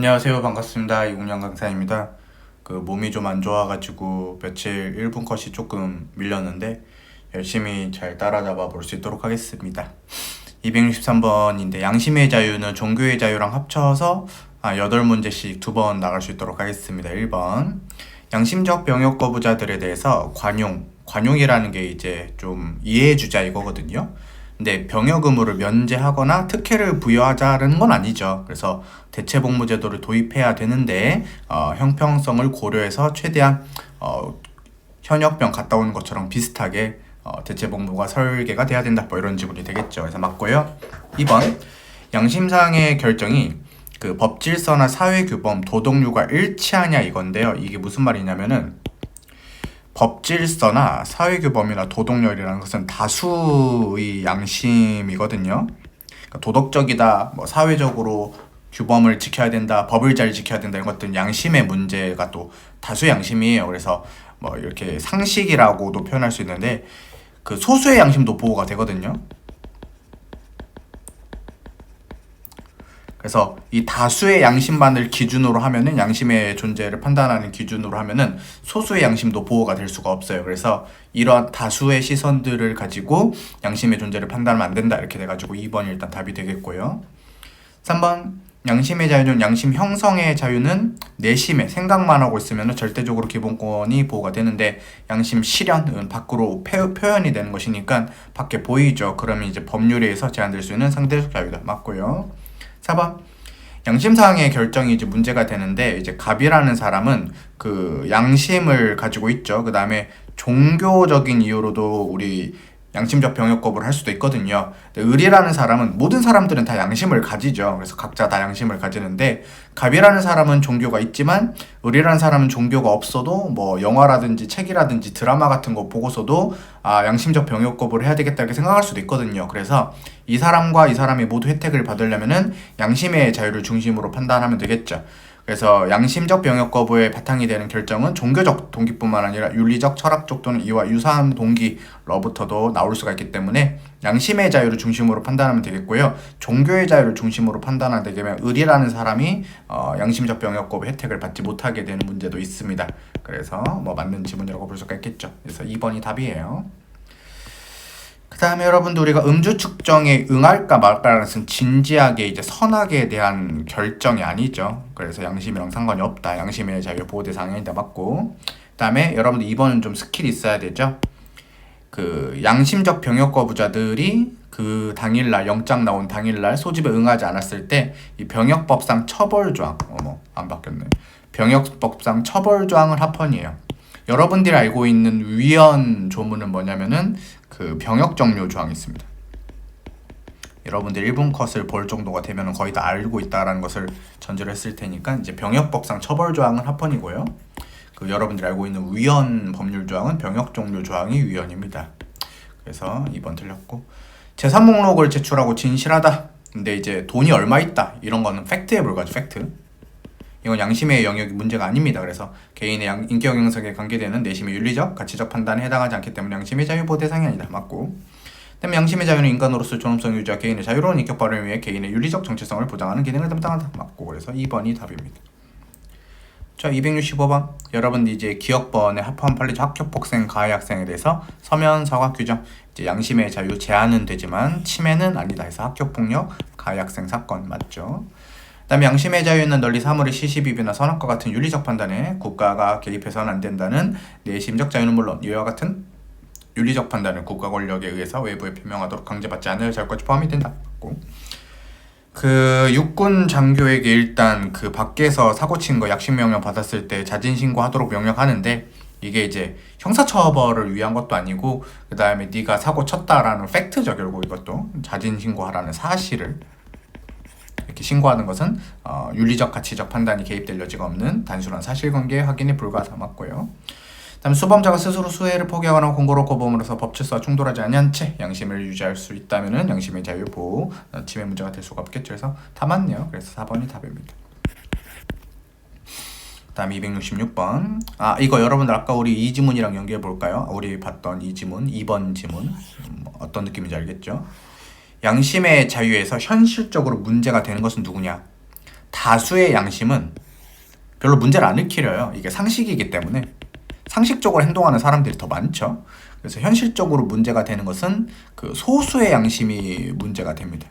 안녕하세요. 반갑습니다. 이공영 강사입니다. 몸이 좀 안 좋아가지고 며칠 1분 컷이 조금 밀렸는데 열심히 잘 따라잡아 볼 수 있도록 하겠습니다. 263번인데 양심의 자유는 종교의 자유랑 합쳐서 8문제씩 2번 나갈 수 있도록 하겠습니다. 1번 양심적 병역 거부자들에 대해서 관용이라는 게 이제 좀 이해해주자 이거거든요. 근데 병역 의무를 면제하거나 특혜를 부여하자는 건 아니죠. 그래서 대체복무제도를 도입해야 되는데 형평성을 고려해서 최대한 현역병 갔다 오는 것처럼 비슷하게 대체복무가 설계가 돼야 된다. 뭐 이런 지문이 되겠죠. 그래서 맞고요. 2번 양심상의 결정이 그 법질서나 사회규범, 도덕률과 일치하냐 이건데요. 이게 무슨 말이냐면은 법질서나 사회규범이나 도덕률이라는 것은 다수의 양심이거든요. 그러니까 도덕적이다, 뭐 사회적으로 규범을 지켜야 된다, 법을 잘 지켜야 된다, 이런 것들은 양심의 문제가 또 다수 양심이에요. 그래서 뭐 이렇게 상식이라고도 표현할 수 있는데 그 소수의 양심도 보호가 되거든요. 그래서 이 다수의 양심만을 기준으로 하면은 양심의 존재를 판단하는 기준으로 하면은 소수의 양심도 보호가 될 수가 없어요. 그래서 이런 다수의 시선들을 가지고 양심의 존재를 판단하면 안 된다. 이렇게 돼가지고 2번이 일단 답이 되겠고요. 3번 양심의 자유는 양심 형성의 자유는 내심에 생각만 하고 있으면 절대적으로 기본권이 보호가 되는데 양심 실현은 밖으로 표현이 되는 것이니까 밖에 보이죠. 그러면 이제 법률에 의해서 제한될 수 있는 상대적 자유다. 맞고요. 4번 양심상의 결정이 이제 문제가 되는데 이제 갑이라는 사람은 그 양심을 가지고 있죠. 그 다음에 종교적인 이유로도 우리 양심적 병역 거부를 할 수도 있거든요. 근데 을이라는 사람은 모든 사람들은 다 양심을 가지죠. 그래서 각자 다 양심을 가지는데 갑이라는 사람은 종교가 있지만 을이라는 사람은 종교가 없어도 뭐 영화라든지 책이라든지 드라마 같은 거 보고서도 양심적 병역 거부를 해야 되겠다 이렇게 생각할 수도 있거든요. 그래서 이 사람과 이 사람이 모두 혜택을 받으려면은 양심의 자유를 중심으로 판단하면 되겠죠. 그래서 양심적 병역 거부의 바탕이 되는 결정은 종교적 동기뿐만 아니라 윤리적, 철학적 또는 이와 유사한 동기로부터도 나올 수가 있기 때문에 양심의 자유를 중심으로 판단하면 되겠고요. 종교의 자유를 중심으로 판단하게 되면 을이라는 사람이 양심적 병역 거부 혜택을 받지 못하게 되는 문제도 있습니다. 그래서 뭐 맞는 지문이라고 볼 수가 있겠죠. 그래서 2번이 답이에요. 그 다음에 여러분들 우리가 음주 측정에 응할까 말까라는 것은 진지하게 이제 선악에 대한 결정이 아니죠. 그래서 양심이랑 상관이 없다. 양심의 자유 보호 대상이 아니다. 맞고. 그 다음에 여러분들 2번은 좀 스킬이 있어야 되죠. 그 양심적 병역 거부자들이 그 당일날 영장 나온 당일날 소집에 응하지 않았을 때 이 병역법상 처벌조항 안 바뀌었네. 병역법상 처벌조항을 합헌이에요. 여러분들이 알고 있는 위헌 조문은 뭐냐면은 그 병역 종료 조항이 있습니다. 여러분들 1분 컷을 볼 정도가 되면 거의 다 알고 있다라는 것을 전제로 했을 테니까 이제 병역법상 처벌 조항은 합헌이고요. 그 여러분들이 알고 있는 위헌 법률 조항은 병역 종료 조항이 위헌입니다. 그래서 2번 틀렸고 재산 목록을 제출하고 진실하다. 근데 이제 돈이 얼마 있다. 이런 거는 팩트에 불과하죠. 팩트. 이건 양심의 영역이 문제가 아닙니다. 그래서 개인의 인격 형성에 관계되는 내심의 윤리적, 가치적 판단에 해당하지 않기 때문에 양심의 자유 보호 대상이 아니다. 맞고. 그다음에 양심의 자유는 인간으로서 존엄성 유지와 개인의 자유로운 인격 발현을 위해 개인의 윤리적 정체성을 보장하는 기능을 담당한다. 맞고. 그래서 2번이 답입니다. 자, 265번. 여러분들 이제 기억번에 합헌 판례적 학교 폭행 가해 학생에 대해서 서면 사과 규정. 이제 양심의 자유 제한은 되지만 침해는 아니다 해서 학교 폭력 가해 학생 사건 맞죠? 그다음에 양심의 자유는 널리 사물의 시시비비나 선악과 같은 윤리적 판단에 국가가 개입해서는 안 된다는 내심적 자유는 물론 이와 같은 윤리적 판단을 국가 권력에 의해서 외부에 표명하도록 강제받지 않을 자유까지 포함이 된다. 그 육군 장교에게 일단 그 밖에서 사고 친 거 약식 명령 받았을 때 자진 신고하도록 명령하는데 이게 이제 형사처벌을 위한 것도 아니고 그 다음에 네가 사고 쳤다라는 팩트죠. 결국 이것도 자진 신고하라는 사실을 이렇게 신고하는 것은 윤리적 가치적 판단이 개입될 여지가 없는 단순한 사실관계 확인이 불가하다. 맞고요. 다음 수범자가 스스로 수혜를 포기하거나 공고로 거부함으로써 법질서와 충돌하지 아니한 채 양심을 유지할 수 있다면은 양심의 자유 보호 침해 문제가 될 수가 없겠죠. 그래서 다 맞네요. 그래서 4번이 답입니다. 다음 266번. 이거 여러분들 아까 우리 이 지문이랑 연결해 볼까요? 우리 봤던 이 지문, 2번 지문 어떤 느낌인지 알겠죠? 양심의 자유에서 현실적으로 문제가 되는 것은 누구냐? 다수의 양심은 별로 문제를 안 일으켜요. 이게 상식이기 때문에. 상식적으로 행동하는 사람들이 더 많죠. 그래서 현실적으로 문제가 되는 것은 그 소수의 양심이 문제가 됩니다.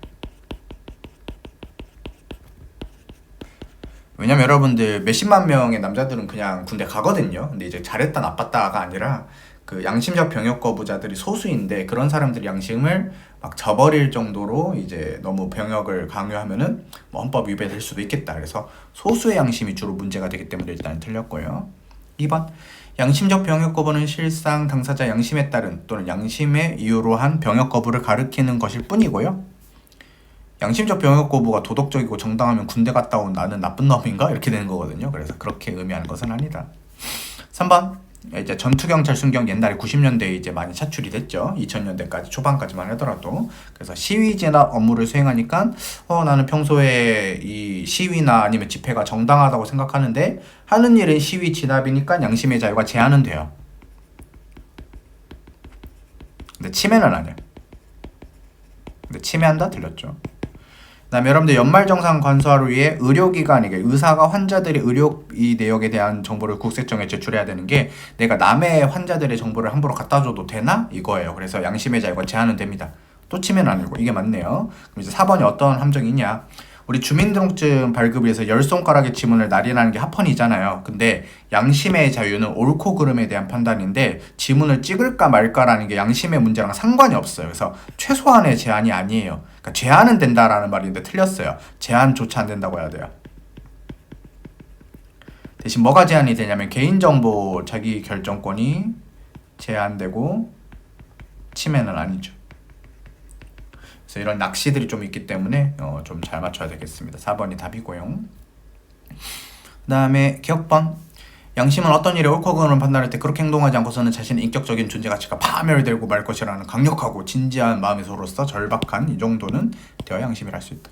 왜냐면 여러분들 몇십만 명의 남자들은 그냥 군대 가거든요. 근데 이제 잘했다 나빴다가 아니라 그 양심적 병역 거부자들이 소수인데 그런 사람들이 양심을 막 저버릴 정도로 이제 너무 병역을 강요하면은 뭐 헌법 위배될 수도 있겠다. 그래서 소수의 양심이 주로 문제가 되기 때문에 일단 틀렸고요. 2번 양심적 병역 거부는 실상 당사자 양심에 따른 또는 양심의 이유로 한 병역 거부를 가리키는 것일 뿐이고요. 양심적 병역 거부가 도덕적이고 정당하면 군대 갔다 온 나는 나쁜 놈인가? 이렇게 되는 거거든요. 그래서 그렇게 의미하는 것은 아니다. 3번 이제 전투경찰 순경 옛날에 90년대에 이제 많이 차출이 됐죠. 2000년대까지 초반까지만 하더라도. 그래서 시위제나 업무를 수행하니까 나는 평소에 이 시위나 아니면 집회가 정당하다고 생각하는데 하는 일은 시위 진압이니까 양심의 자유가 제한은 돼요. 근데 침해는 아니야. 근데 침해한다? 들렸죠? 그다음에 여러분들 연말정산 관수화를 위해 의료기관에게 의사가 환자들의 의료 이 내역에 대한 정보를 국세청에 제출해야 되는 게 내가 남의 환자들의 정보를 함부로 갖다 줘도 되나? 이거예요. 그래서 양심의 자유가 제한은 됩니다. 또 치면 아니고 이게 맞네요. 그럼 이제 4번이 어떤 함정이 있냐? 우리 주민등록증 발급을 위해서 10손가락의 지문을 날인하는 게 합헌이잖아요. 근데 양심의 자유는 옳고 그름에 대한 판단인데 지문을 찍을까 말까라는 게 양심의 문제랑 상관이 없어요. 그래서 최소한의 제한이 아니에요. 그러니까 제한은 된다라는 말인데 틀렸어요. 제한조차 안 된다고 해야 돼요. 대신 뭐가 제한이 되냐면 개인정보 자기 결정권이 제한되고 침해는 아니죠. 그래서 이런 낚시들이 좀 있기 때문에 좀 잘 맞춰야 되겠습니다. 4번이 답이고요. 그 다음에 기억번 양심은 어떤 일에 옳고 그름을 판단할 때 그렇게 행동하지 않고서는 자신의 인격적인 존재 가치가 파멸되고 말 것이라는 강력하고 진지한 마음에서로서 절박한 이 정도는 되어 양심이라 할 수 있다.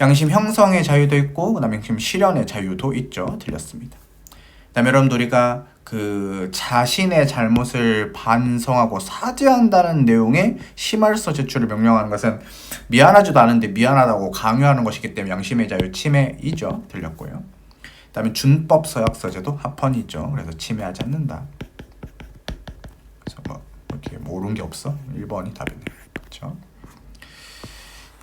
양심 형성의 자유도 있고 그 다음에 양심 실현의 자유도 있죠. 틀렸습니다. 그 다음에 여러분들 우리가 그 자신의 잘못을 반성하고 사죄한다는 내용의 심할서 제출을 명령하는 것은 미안하지도 않은데 미안하다고 강요하는 것이기 때문에 양심의 자유 침해이죠. 들렸고요. 그 다음에 준법 서약서제도 합헌이죠. 그래서 침해하지 않는다. 그래서 뭐 이렇게 모르는 게 없어. 1번이 답이네요. 그렇죠?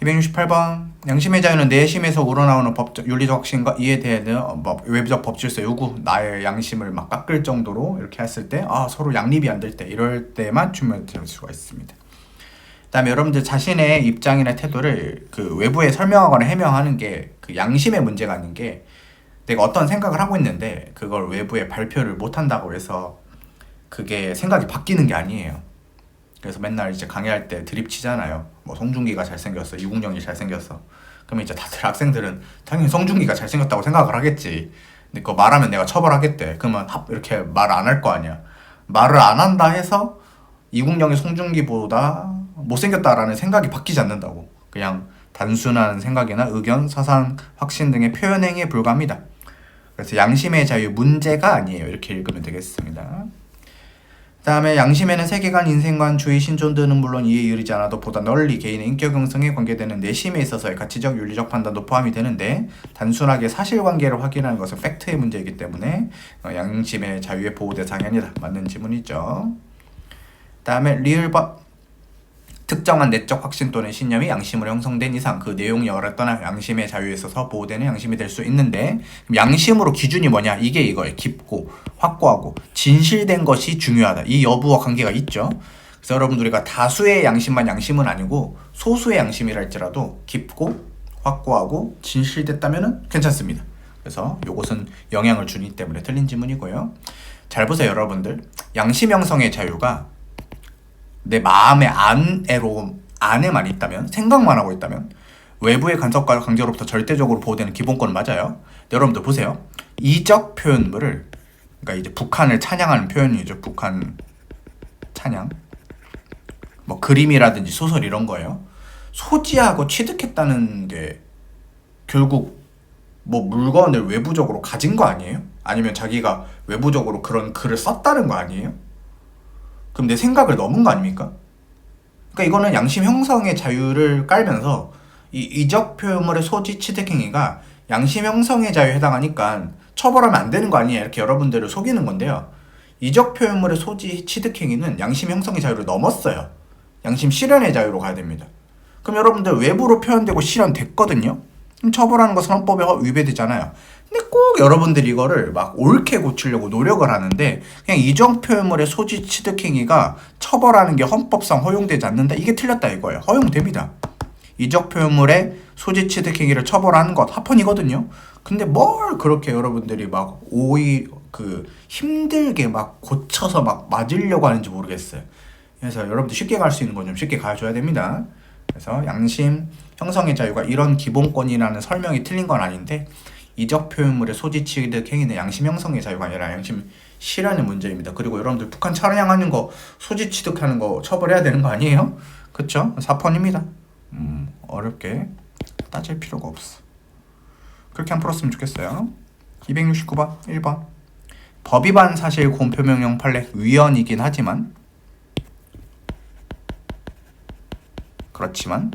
268번 양심의 자유는 내심에서 우러나오는 법적 윤리적 확신과 이에 대한 외부적 법질서 요구 나의 양심을 막 깎을 정도로 이렇게 했을 때 서로 양립이 안 될 때 이럴 때만 준비될 수가 있습니다. 그 다음에 여러분들 자신의 입장이나 태도를 그 외부에 설명하거나 해명하는 게 그 양심의 문제가 아닌 게 내가 어떤 생각을 하고 있는데 그걸 외부에 발표를 못 한다고 해서 그게 생각이 바뀌는 게 아니에요. 그래서 맨날 이제 강의할 때 드립 치잖아요. 뭐 송중기가 잘생겼어, 이국영이 잘생겼어. 그러면 이제 다들 학생들은 당연히 송중기가 잘생겼다고 생각을 하겠지. 근데 그거 말하면 내가 처벌하겠대. 그러면 이렇게 말 안 할 거 아니야. 말을 안 한다 해서 이국영이 송중기보다 못생겼다라는 생각이 바뀌지 않는다고. 그냥 단순한 생각이나 의견, 사상, 확신 등의 표현 행위에 불과합니다. 그래서 양심의 자유 문제가 아니에요. 이렇게 읽으면 되겠습니다. 그 다음에 양심에는 세계관, 인생관, 주의, 신존 등은 물론 이에 이르지 않아도 보다 널리 개인의 인격 형성에 관계되는 내심에 있어서의 가치적, 윤리적 판단도 포함이 되는데 단순하게 사실관계를 확인하는 것은 팩트의 문제이기 때문에 양심의 자유의 보호 대상이 아니다. 맞는 지문이죠. 그 다음에 리을법 특정한 내적 확신 또는 신념이 양심으로 형성된 이상 그 내용 여하를 떠나 양심의 자유에 있어서 보호되는 양심이 될 수 있는데 양심으로 기준이 뭐냐? 이게 이거예요. 깊고 확고하고 진실된 것이 중요하다. 이 여부와 관계가 있죠. 그래서 여러분들 우리가 다수의 양심만 양심은 아니고 소수의 양심이라 할지라도 깊고 확고하고 진실됐다면 괜찮습니다. 그래서 이것은 영향을 주기 때문에 틀린 지문이고요. 잘 보세요 여러분들. 양심 형성의 자유가 내 마음의 안에만 있다면, 생각만 하고 있다면 외부의 간섭과 강제로부터 절대적으로 보호되는 기본권은 맞아요. 여러분들 보세요. 이적 표현물을 그러니까 이제 북한을 찬양하는 표현이죠. 북한 찬양. 뭐 그림이라든지 소설 이런 거예요. 소지하고 취득했다는 게 결국 뭐 물건을 외부적으로 가진 거 아니에요? 아니면 자기가 외부적으로 그런 글을 썼다는 거 아니에요? 그럼 내 생각을 넘은 거 아닙니까? 그러니까 이거는 양심 형성의 자유를 깔면서 이 이적 표현물의 소지 취득 행위가 양심 형성의 자유에 해당하니까 처벌하면 안 되는 거 아니에요, 이렇게 여러분들을 속이는 건데요. 이적 표현물의 소지 취득 행위는 양심 형성의 자유를 넘었어요. 양심 실현의 자유로 가야 됩니다. 그럼 여러분들 외부로 표현되고 실현됐거든요. 그럼 처벌하는 것은 헌법에 위배되잖아요. 근데 꼭 여러분들이 이거를 막 옳게 고치려고 노력을 하는데, 그냥 이적 표현물의 소지 취득 행위가 처벌하는 게 헌법상 허용되지 않는다, 이게 틀렸다 이거예요. 허용됩니다. 이적 표현물의 소지 취득 행위를 처벌하는 것 합헌이거든요. 근데 뭘 그렇게 여러분들이 막 힘들게 막 고쳐서 막 맞으려고 하는지 모르겠어요. 그래서 여러분들 쉽게 갈 수 있는 건 좀 쉽게 가줘야 됩니다. 그래서 양심 형성의 자유가 이런 기본권이라는 설명이 틀린 건 아닌데, 이적 표현물의 소지 취득 행위는 양심 형성의 자유가 아니라 양심 실현의 문제입니다. 그리고 여러분들 북한 차량하는 거, 소지 취득하는 거 처벌해야 되는 거 아니에요? 그쵸? 사펀입니다. 어렵게 따질 필요가 없어. 그렇게 안 풀었으면 좋겠어요. 269번 1번 법 위반 사실 공표명령 판례 위헌이긴 하지만, 그렇지만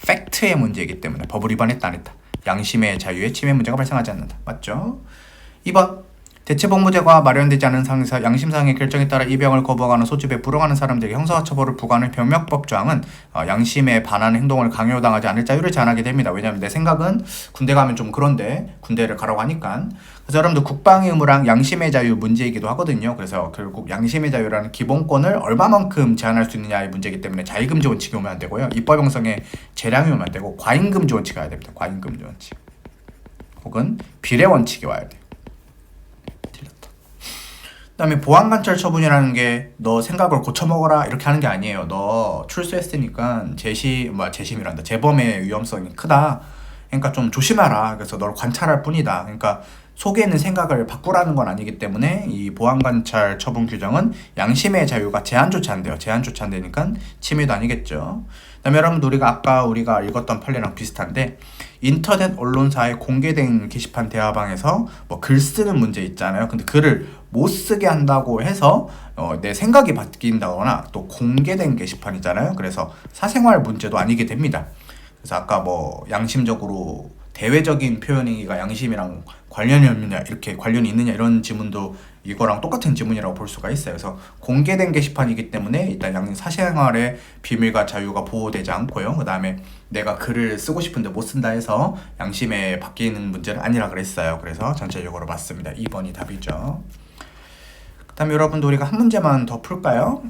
팩트의 문제이기 때문에 법을 위반했다 안 했다, 양심의 자유에 침해 문제가 발생하지 않는다. 맞죠? 2번 대체복무제가 마련되지 않은 상에서 양심상의 결정에 따라 입영을 거부하거나 소집에 불응하는 사람들에게 형사처벌을 부과하는 병력법 조항은 양심에 반하는 행동을 강요당하지 않을 자유를 제한하게 됩니다. 왜냐하면 내 생각은 군대 가면 좀 그런데 군대를 가라고 하니까. 그래서 여러분들 국방의 의무랑 양심의 자유 문제이기도 하거든요. 그래서 결국 양심의 자유라는 기본권을 얼마만큼 제한할 수 있느냐의 문제이기 때문에 자의금지 원칙이 오면 안 되고요. 입법 형성의 재량이 오면 안 되고 과잉금지 원칙이 와야 됩니다. 과잉금지 원칙 혹은 비례 원칙이 와야 돼요. 그 다음에 보안관찰 처분이라는 게 너 생각을 고쳐먹어라 이렇게 하는 게 아니에요. 너 출소했으니까 재심이란다, 재범의 위험성이 크다, 그러니까 좀 조심하라, 그래서 널 관찰할 뿐이다. 그러니까 속에 있는 생각을 바꾸라는 건 아니기 때문에 이 보안관찰 처분 규정은 양심의 자유가 제한조차 안 돼요. 제한조차 안 되니까 침해도 아니겠죠. 그 다음에 여러분, 우리가 읽었던 판례랑 비슷한데, 인터넷 언론사에 공개된 게시판 대화방에서 뭐 글 쓰는 문제 있잖아요. 근데 글을 못 쓰게 한다고 해서 내 생각이 바뀐다거나, 또 공개된 게시판이잖아요. 그래서 사생활 문제도 아니게 됩니다. 그래서 아까 뭐 양심적으로 대외적인 표현이가 양심이랑 관련이 없느냐, 이렇게 관련이 있느냐, 이런 지문도 이거랑 똑같은 지문이라고 볼 수가 있어요. 그래서 공개된 게시판이기 때문에 일단 사생활의 비밀과 자유가 보호되지 않고요. 그 다음에 내가 글을 쓰고 싶은데 못 쓴다 해서 양심에 바뀌는 문제는 아니라 그랬어요. 그래서 전체적으로 맞습니다. 2번이 답이죠. 그 다음에 여러분들 우리가 한 문제만 더 풀까요?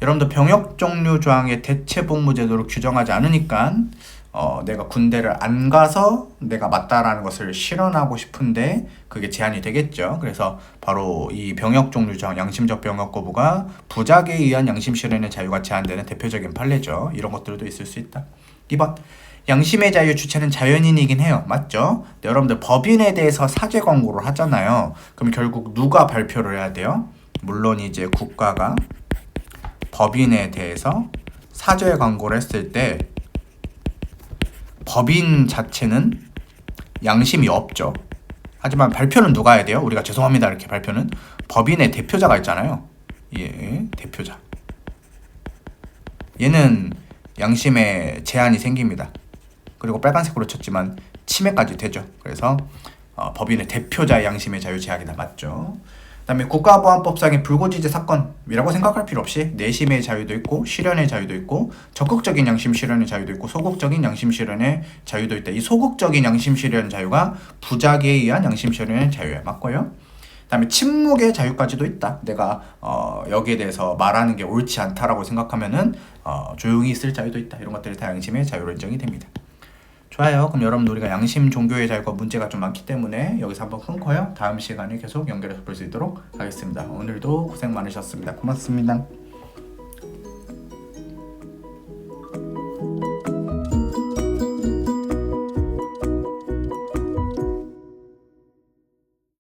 여러분들 병역 종류 조항의 대체 복무 제도를 규정하지 않으니까 내가 군대를 안 가서 내가 맞다라는 것을 실현하고 싶은데 그게 제한이 되겠죠. 그래서 바로 이 병역 종류 조항, 양심적 병역 거부가 부작에 의한 양심 실현의 자유가 제한되는 대표적인 판례죠. 이런 것들도 있을 수 있다. 2번 양심의 자유 주체는 자연인이긴 해요. 맞죠? 근데 여러분들 법인에 대해서 사죄 권고를 하잖아요. 그럼 결국 누가 발표를 해야 돼요? 물론 이제 국가가 법인에 대해서 사죄 권고를 했을 때 법인 자체는 양심이 없죠. 하지만 발표는 누가 해야 돼요? 우리가 죄송합니다 이렇게 발표는 법인의 대표자가 있잖아요. 예, 대표자. 얘는 양심에 제한이 생깁니다. 그리고 빨간색으로 쳤지만 침해까지 되죠. 그래서 법인의 대표자의 양심의 자유 제약이다. 맞죠? 그 다음에 국가보안법상의 불고지제 사건이라고 생각할 필요 없이 내심의 자유도 있고 실현의 자유도 있고 적극적인 양심 실현의 자유도 있고 소극적인 양심 실현의 자유도 있다. 이 소극적인 양심 실현 자유가 부작에 의한 양심 실현의 자유에 맞고요. 그 다음에 침묵의 자유까지도 있다. 내가 여기에 대해서 말하는 게 옳지 않다라고 생각하면은 조용히 있을 자유도 있다. 이런 것들이 다 양심의 자유로 인정이 됩니다. 좋아요. 그럼 여러분 우리가 양심 종교의 자유가 문제가 좀 많기 때문에 여기서 한번 끊고요. 다음 시간에 계속 연결해서 볼 수 있도록 하겠습니다. 오늘도 고생 많으셨습니다. 고맙습니다.